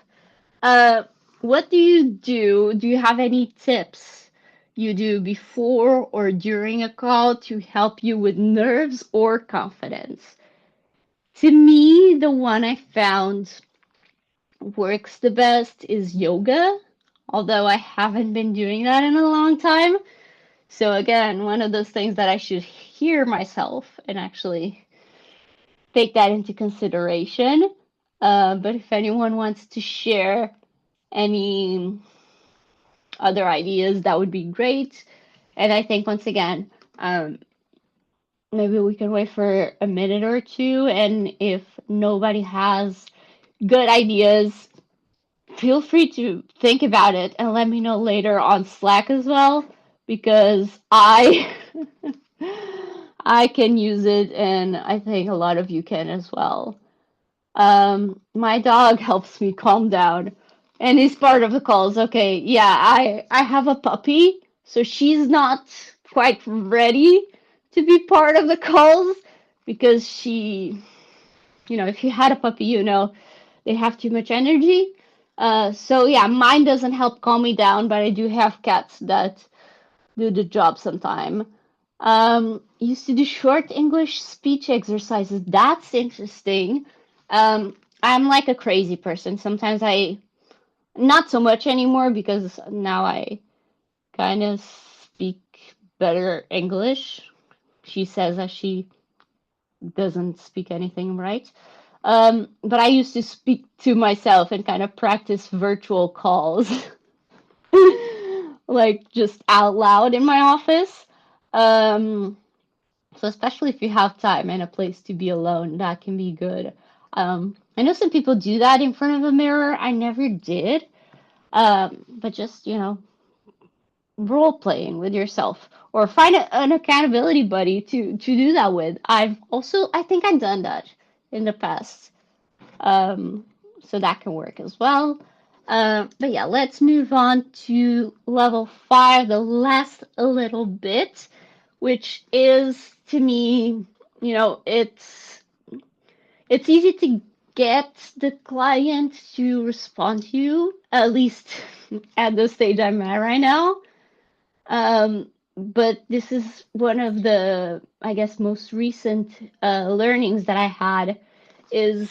uh, what do you do? Do you have any tips you do before or during a call to help you with nerves or confidence? To me, the one I found works the best is yoga, although I haven't been doing that in a long time. So, again, one of those things that I should hear myself and actually take that into consideration. But if anyone wants to share any other ideas, that would be great. And I think once again, maybe we can wait for a minute or two. And if nobody has good ideas, feel free to think about it and let me know later on Slack as well, because I can use it, and I think a lot of you can as well. My dog helps me calm down, and he's part of the calls. Okay, yeah, I have a puppy, so she's not quite ready to be part of the calls because if you had a puppy, they have too much energy. So yeah, mine doesn't help calm me down, but I do have cats that do the job sometime. Used to do short English speech exercises. That's interesting. I'm like a crazy person. Sometimes not so much anymore because now I kind of speak better English. She says that she doesn't speak anything right. But I used to speak to myself and kind of practice virtual calls, like just out loud in my office. Um, So especially if you have time and a place to be alone, that can be good. I know some people do that in front of a mirror. I never did. But just, role playing with yourself or find an accountability buddy to do that with. I think I've done that in the past. Um, so that can work as well. But yeah, let's move on to level 5, the last a little bit, which is to me, it's easy to get the client to respond to you, at least at the stage I'm at right now. But this is one of the, I guess, most recent learnings that I had is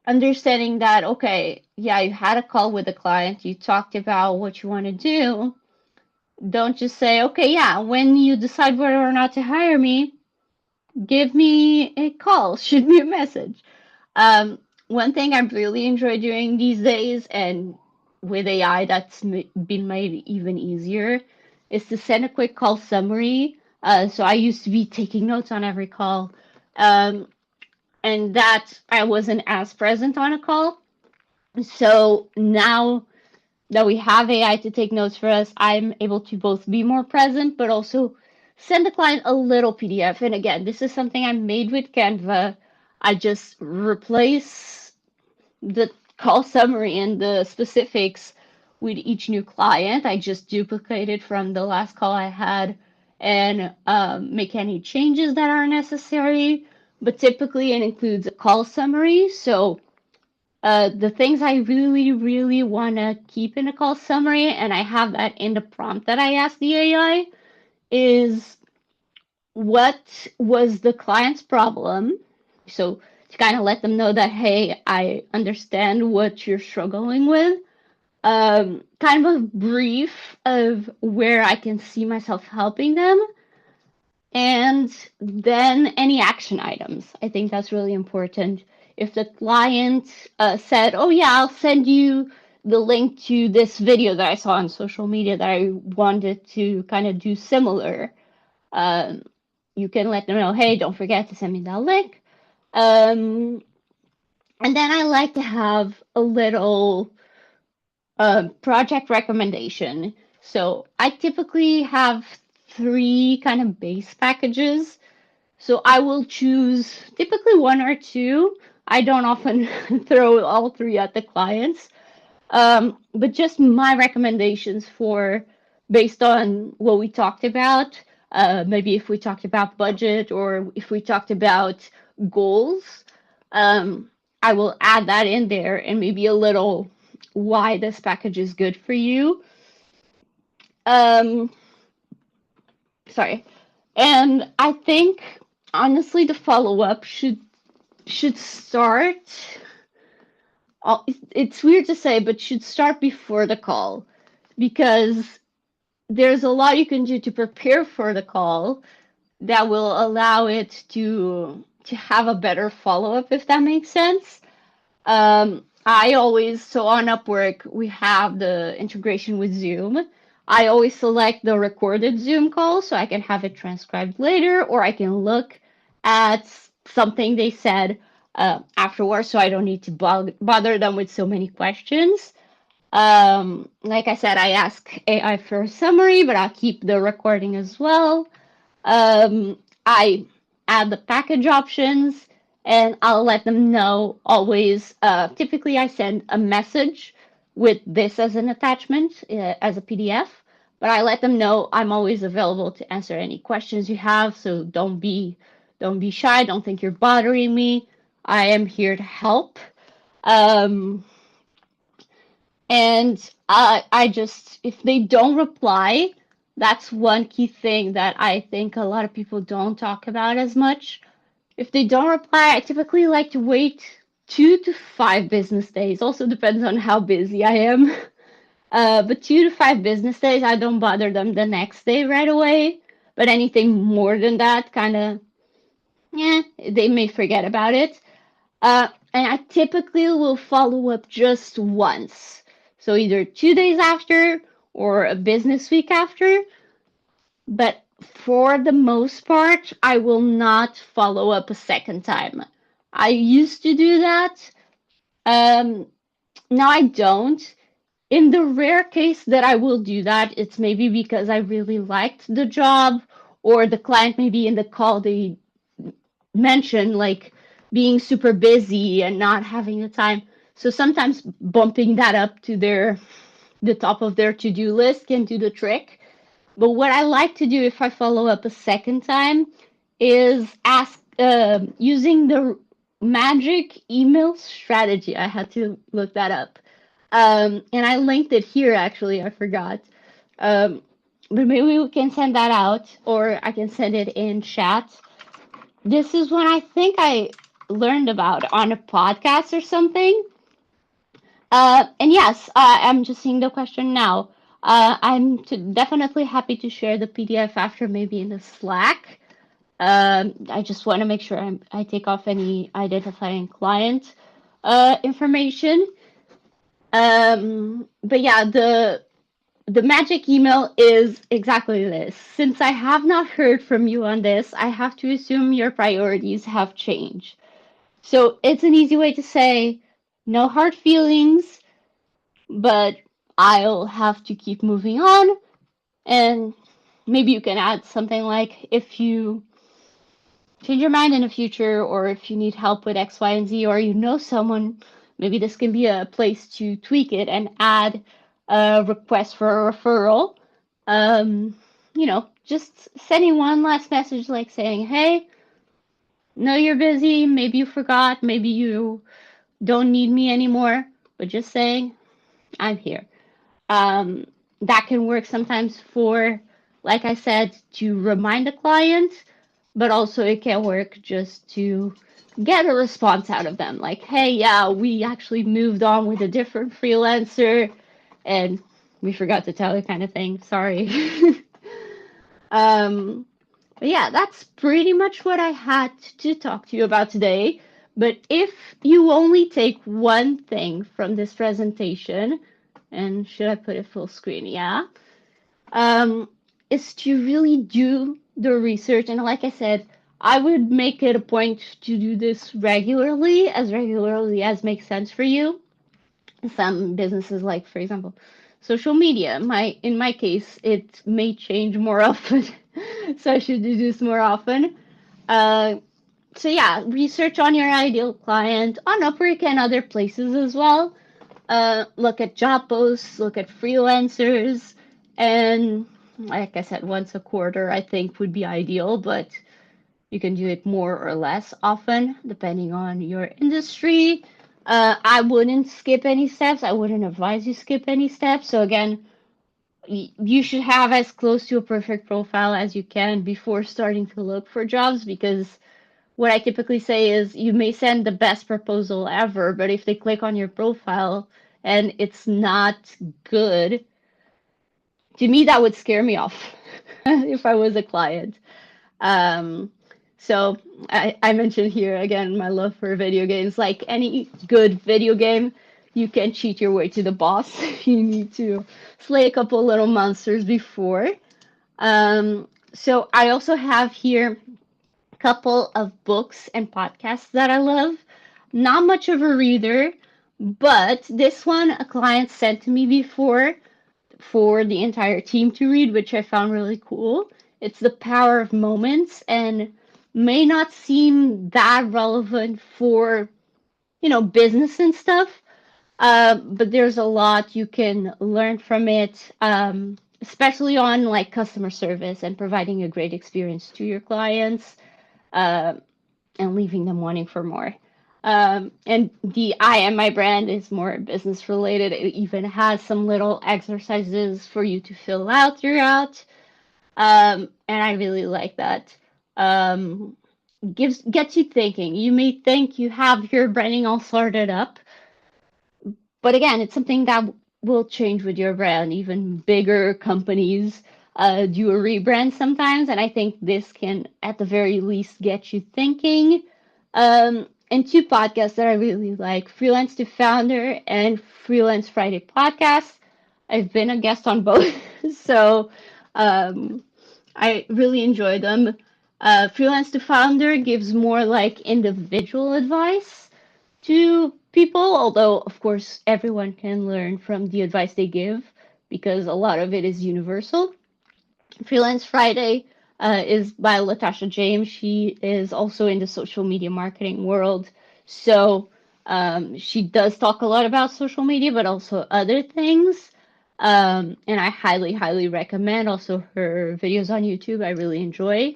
understanding that, okay, yeah, you had a call with the client, you talked about what you want to do. Don't just say, okay, yeah, when you decide whether or not to hire me, give me a call, shoot me a message. One thing I really enjoy doing these days, and with AI, that's been made even easier, is to send a quick call summary. So I used to be taking notes on every call, um, and that I wasn't as present on a call. So now that we have AI to take notes for us, I'm able to both be more present, but also send the client a little PDF. And again, this is something I made with Canva. I just replace the call summary and the specifics with each new client. I just duplicate it from the last call I had and make any changes that are necessary. But typically, it includes a call summary. So the things I really, really want to keep in a call summary, and I have that in the prompt that I asked the AI, is what was the client's problem? So to kind of let them know that, hey, I understand what you're struggling with. Kind of a brief of where I can see myself helping them, and then any action items. I think that's really important. If the client said, oh, yeah, I'll send you the link to this video that I saw on social media that I wanted to kind of do similar, Um, you can let them know, hey, don't forget to send me that link. Um, and then I like to have a little project recommendation. So I typically have three kind of base packages. So I will choose typically one or two. I don't often throw all three at the clients. But just my recommendations for based on what we talked about. Maybe if we talked about budget or if we talked about goals, um, I will add that in there and maybe a little why this package is good for you. Um, Sorry. And I think honestly the follow up should start. It's weird to say, but should start before the call because there's a lot you can do to prepare for the call that will allow it to have a better follow up, if that makes sense. I always, so on Upwork, we have the integration with Zoom. I always select the recorded Zoom call so I can have it transcribed later, or I can look at something they said afterwards so I don't need to bother them with so many questions. Like I said, I ask AI for a summary, but I'll keep the recording as well. I add the package options and I'll let them know always. Typically, I send a message with this as an attachment as a PDF, but I let them know I'm always available to answer any questions you have. So don't be shy. Don't think you're bothering me. I am here to help. Um, and I just, if they don't reply, that's one key thing that I think a lot of people don't talk about as much. If they don't reply, I typically like to wait 2 to 5 business days. Also depends on how busy I am. But 2 to 5 business days, I don't bother them the next day right away. But anything more than that, kind of, yeah, they may forget about it. And I typically will follow up just once. So either 2 days after or a business week after. But for the most part, I will not follow up a second time. I used to do that. Um, Now I don't. In the rare case that I will do that, it's maybe because I really liked the job or the client maybe in the call they mentioned like being super busy and not having the time. So sometimes bumping that up to the top of their to-do list can do the trick. But what I like to do if I follow up a second time is ask using the magic email strategy. I had to look that up. And I linked it here actually, I forgot. Um, but maybe we can send that out or I can send it in chat. This is one I think I learned about on a podcast or something. And yes, I'm just seeing the question now. Definitely happy to share the PDF after maybe in the Slack. I just want to make sure I take off any identifying client information. But yeah, the magic email is exactly this. Since I have not heard from you on this, I have to assume your priorities have changed. So it's an easy way to say no hard feelings, but I'll have to keep moving on. And maybe you can add something like if you change your mind in the future, or if you need help with X, Y, and Z, or you know someone, maybe this can be a place to tweak it and add a request for a referral. Just sending one last message like saying, hey, know you're busy, maybe you forgot, maybe you don't need me anymore, but just saying, I'm here. Um, that can work sometimes for, like I said, to remind the client, but also it can work just to get a response out of them. Like, hey, yeah, we actually moved on with a different freelancer and we forgot to tell you kind of thing. Sorry. um, but yeah, that's pretty much what I had to talk to you about today. But if you only take one thing from this presentation, and should I put it full screen? Yeah. Um, is to really do the research. And like I said, I would make it a point to do this regularly as makes sense for you. Some businesses, like for example, social media. In my case, it may change more often, so I should do this more often. Uh, so yeah, research on your ideal client on Upwork and other places as well. Look at job posts, look at freelancers, and like I said, once a quarter I think would be ideal, but you can do it more or less often depending on your industry. I wouldn't skip any steps. I wouldn't advise you skip any steps. So again, you should have as close to a perfect profile as you can before starting to look for jobs, because what I typically say is you may send the best proposal ever, but if they click on your profile and it's not good, to me that would scare me off if I was a client. Um, so I mentioned here again my love for video games. Like any good video game, you can cheat your way to the boss. You need to slay a couple little monsters before. So I also have here a couple of books and podcasts that I love. Not much of a reader, but this one a client sent to me before for the entire team to read, which I found really cool. It's The Power of Moments, and may not seem that relevant for, business and stuff, but there's a lot you can learn from it, especially on like customer service and providing a great experience to your clients. Uh, and leaving them wanting for more. And the I Am My Brand is more business related. It even has some little exercises for you to fill out throughout. And I really like that. Um, gets you thinking. You may think you have your branding all sorted up, but again, it's something that will change with your brand. Even bigger companies do a rebrand sometimes, and I think this can, at the very least, get you thinking. And two podcasts that I really like: Freelance to Founder and Freelance Friday podcast. I've been a guest on both, so um, I really enjoy them. Freelance to Founder gives more like individual advice to people, although, of course, everyone can learn from the advice they give because a lot of it is universal. Freelance Friday is by Latasha James. She is also in the social media marketing world. So she does talk a lot about social media, but also other things. And I highly, highly recommend also her videos on YouTube. I really enjoy.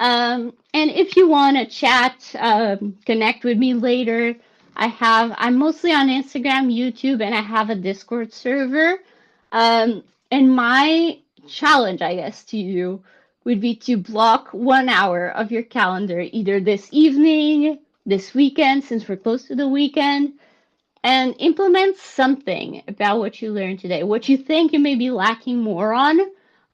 And if you want to chat, connect with me later, I'm mostly on Instagram, YouTube, and I have a Discord server. And my challenge, I guess, to you would be to block 1 hour of your calendar, either this evening, this weekend, since we're close to the weekend, and implement something about what you learned today. What you think you may be lacking more on,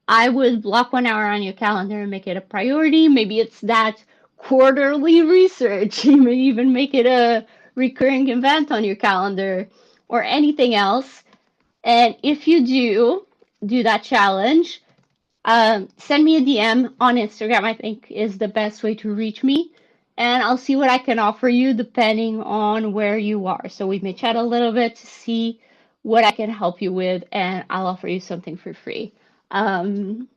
I would block 1 hour on your calendar and make it a priority. Maybe it's that quarterly research. You may even make it a recurring event on your calendar or anything else. And if you do that challenge, send me a DM on Instagram, I think is the best way to reach me. And I'll see what I can offer you depending on where you are. So we may chat a little bit to see what I can help you with, and I'll offer you something for free. Um,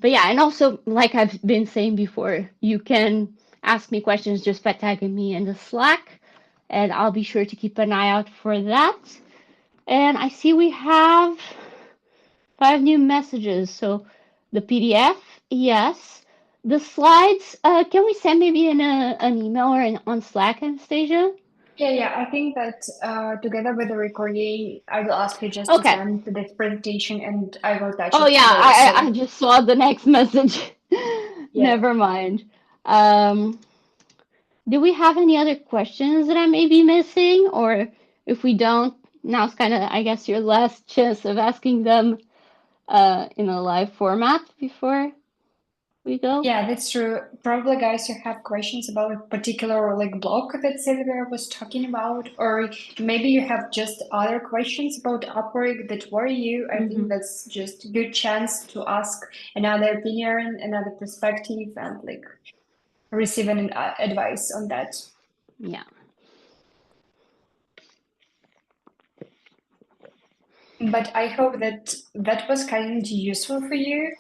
but yeah, and also, like I've been saying before, you can ask me questions just by tagging me in the Slack, and I'll be sure to keep an eye out for that. And I see we have 5 new messages. So the PDF, yes. The slides, can we send maybe in an email or on Slack, Anastasia? Yeah, I think that together with the recording, I will ask you just to Okay. send this presentation and I will attach Oh it yeah, below. I So just saw the next message. yeah, Never mind. Um, do we have any other questions that I may be missing? Or if we don't, now's kind of, I guess, your last chance of asking them in a live format before we go. Yeah, that's true. Probably, guys, you have questions about a particular like blog that Sylvia was talking about, or maybe you have just other questions about Upwork that worry you. I think Hmm. that's just a good chance to ask another opinion, another perspective, and like receive an advice on that. Yeah. But I hope that that was kind of useful for you.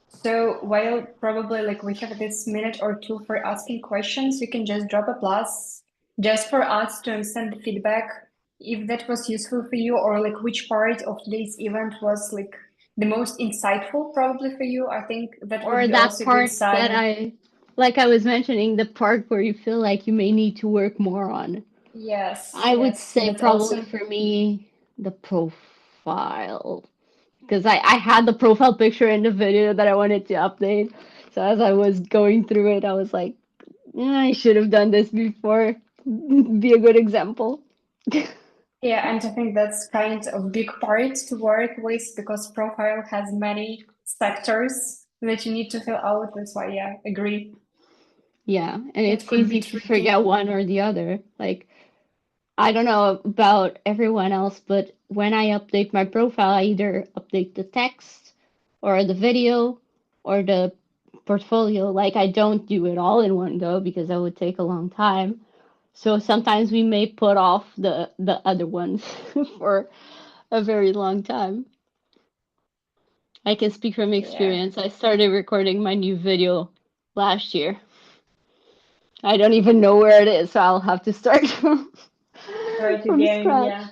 So while probably like we have this minute or two for asking questions, you can just drop a plus just for us to understand the feedback if that was useful for you or like which part of this event was like the most insightful probably for you. I think that would Or be that also a good part that sign. like I was mentioning, the part where you feel like you may need to work more on. Yes, I would yes, say that's probably awesome. for me, the profile. Because I had the profile picture in the video that I wanted to update. So as I was going through it, I was like, I should have done this before. Be a good example. Yeah, and I think that's kind of big part to work with because profile has many sectors that you need to fill out. That's why, yeah, agree. Yeah, and It it's could be easy to tricky. forget one or the other. Like, I don't know about everyone else, but when I update my profile, I either update the text or the video or the portfolio. Like, I don't do it all in one go because that would take a long time. So sometimes we may put off the other ones for a very long time. I can speak from Yeah, experience. I started recording my new video last year. I don't even know where it is, so I'll have to start right from again. scratch. Yeah.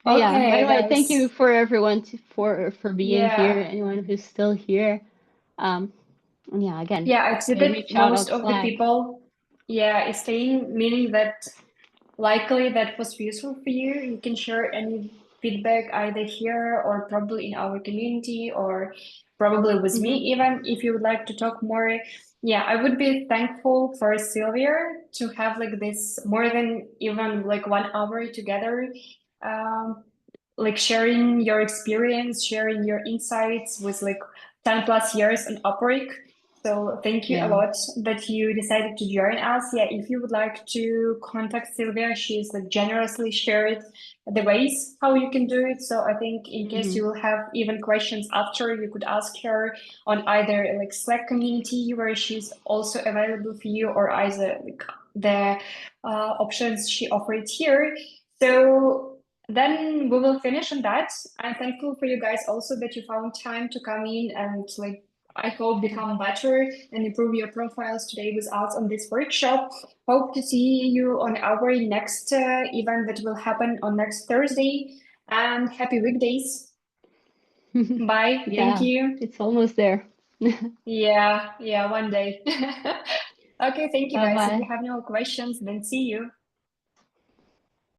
But yeah, by Okay, the way, thank you guys. for everyone for being here, Yeah. anyone who's still here. And yeah, again, Yeah, I you exhibit reach out on most of the Slack. people. Yeah, is staying, meaning that likely that was useful for you. You can share any feedback either here or probably in our community or probably with me, Hmm. even if you would like to talk more. Yeah, I would be thankful for Sylvia to have like this more than even like 1 hour together. Um, like sharing your experience, sharing your insights with like 10 plus years on Upwork. So thank you a Yeah. lot that you decided to join us. Yeah, if you would like to contact Sylvia, she's like generously shared the ways how you can do it. So I think in case Hmm. you will have even questions after, you could ask her on either like Slack community where she's also available for you or either like the options she offered here. So then we will finish on that. I'm thankful for you guys also that you found time to come in and like I hope become better and improve your profiles today with us on this workshop. Hope to see you on our next event that will happen on next Thursday. And happy weekdays. Bye. Thank Yeah, you. it's almost there. Yeah, yeah, one day. Okay, thank you Bye guys. If you bye. have no questions, then see you.